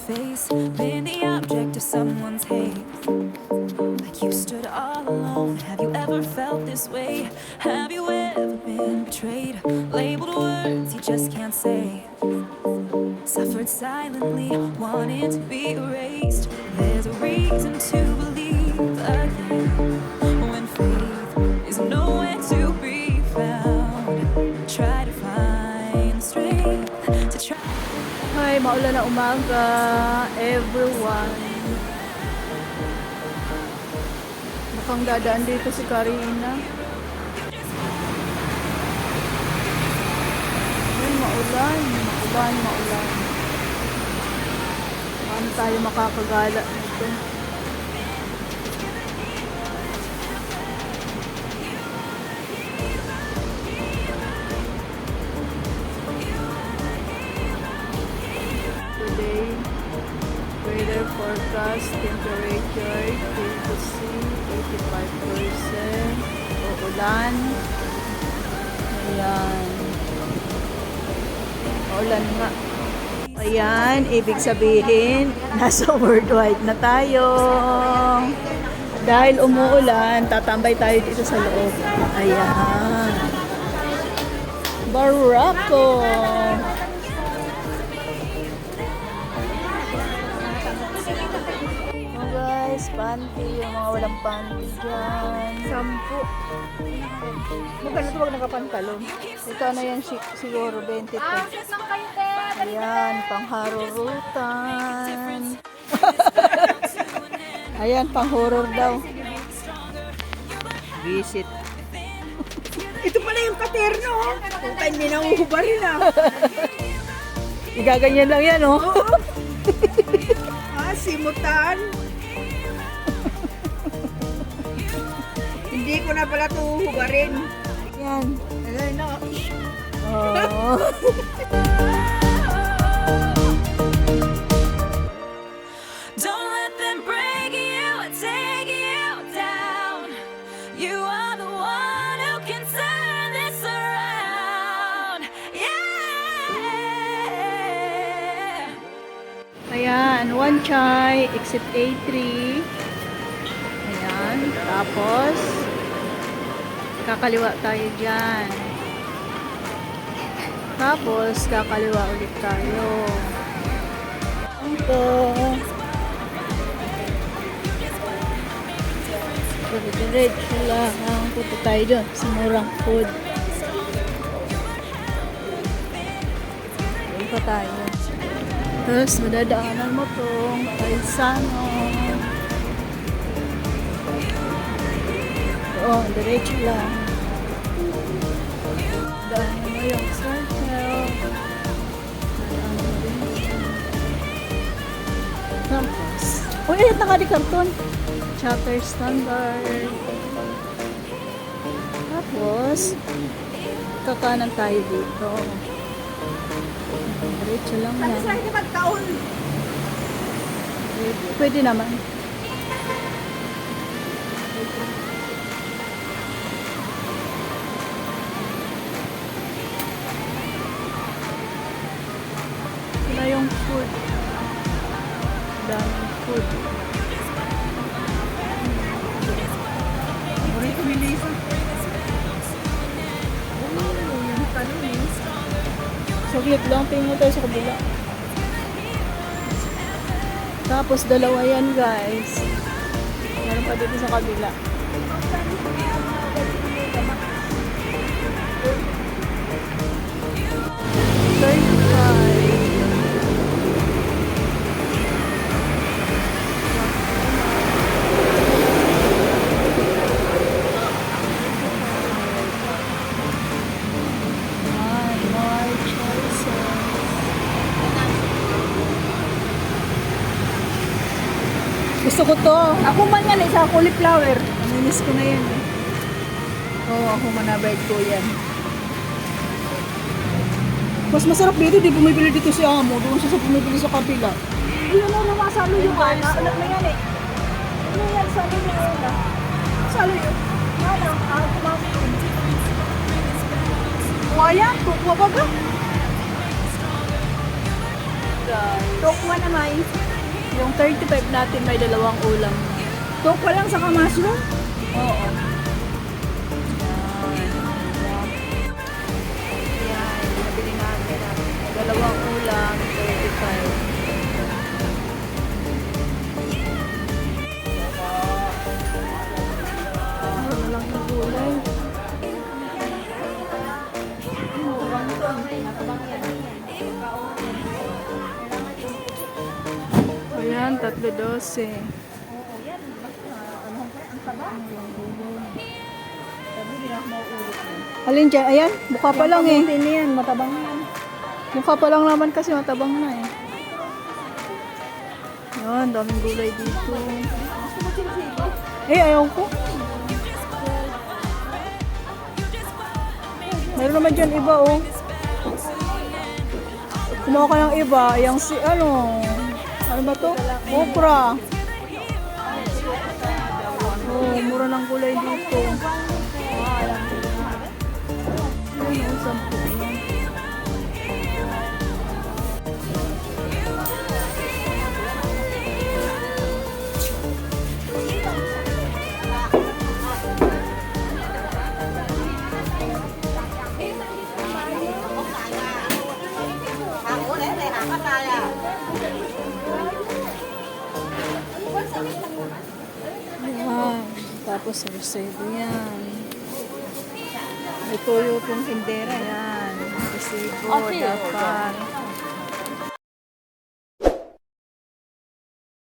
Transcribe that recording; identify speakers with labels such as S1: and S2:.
S1: face, been the object of someone's hate. Like you stood all alone. Have you ever felt this way? Have you ever been betrayed? Labeled words you just can't say. Suffered silently, wanted to be erased. There's a reason to believe again when faith is nowhere to be found. Try to find strength to try.
S2: Hi, maulan na umaga, everyone. Mukhang dadaan dito si Karina. Ay, maulan. Paano tayo makakagala dito? Today, weather forecast, temperature, humidity, 85%, uulan. Ayan. Uulan nga. Ayan, ibig sabihin, nasa worldwide na tayo. Dahil umuulan, tatambay tayo dito sa loob. Ayan. Barako. Oh guys, panty. Yung mga walang panty dyan. 10. Magkano ito wag nakapantalon? Ito na yan siguro 20 to. Ayan, pangharurutan. Ayan, pang-horror daw. Visit.
S3: Ito pala yung katerno. Kung tayo hindi nanguhubarin na.
S2: Igaganyan lang yan, oh.
S3: Simutan. Hindi ko na pala ito hubarin.
S2: Yan.
S3: Ayan na.
S2: Oh.
S1: Don't let them break you, take you down. You are the one who can turn this around. Yeah.
S2: Ayan, one chai, exit A3. Ayan, tapos kakaliwa tayo dyan. Tapos kakaliwa ulit tayo. Ito. Diretso lang. Punta tayo doon sa murang food. Doon pa tayo. Tapos madadaanan mo itong Paisano. Oo, diretso lang. Daanan mo yung circle. Daanan mo din. Tapos, uy, nakadikarton. Charter standard. Tapos, kakanan tayo dito. Diretso lang
S3: Ano
S2: yan.
S3: sa hindi magtaon?
S2: Pwede naman. Sila yung food. Daming food.
S3: Uri ko nilisa. Yung tanong
S2: Saglit lang, tingin mo tayo sa kabila. Tapos dalawa yan guys. Meron pa dito sa kabila. Gusto ko to.
S3: Ako man yan, isa cauliflower.
S2: Naminis ko na yan eh. Oo, ako manabait ko yan. Mas masarap dito, di bumibili dito si Amo. Doon siya sa bumibili sa kabila.
S3: Yun na masalo yung anak. Anak na yan eh. Ano yan, salo yung anak? Salo yun. Ano, kumapit yun. Kuha yan, kuha ba ka?
S2: Guys.
S3: Tokwa na may.
S2: Yung 35 natin may dalawang ulam.
S3: Tokwa lang sa mushroom.
S2: Oo. Yan, nabili natin. Dalawang ulam, 35. Ano lang yung gulay. Ayan, 3.12. Alin dyan? Ayan, mukha pa lang eh.
S3: Hindi yan, matabang yan.
S2: Mukha pa lang naman kasi matabang na eh. Yan, daming gulay dito. Eh, ayaw ko. Meron naman dyan iba oh. Kumuha ka ng iba, yung si ano ba to? Okra. Oh, mura ng gulay dito. Ayun, 10 yan. Ayan. Tapos resibo yan. May tuyo pong tindera yan. Resibo, dapat.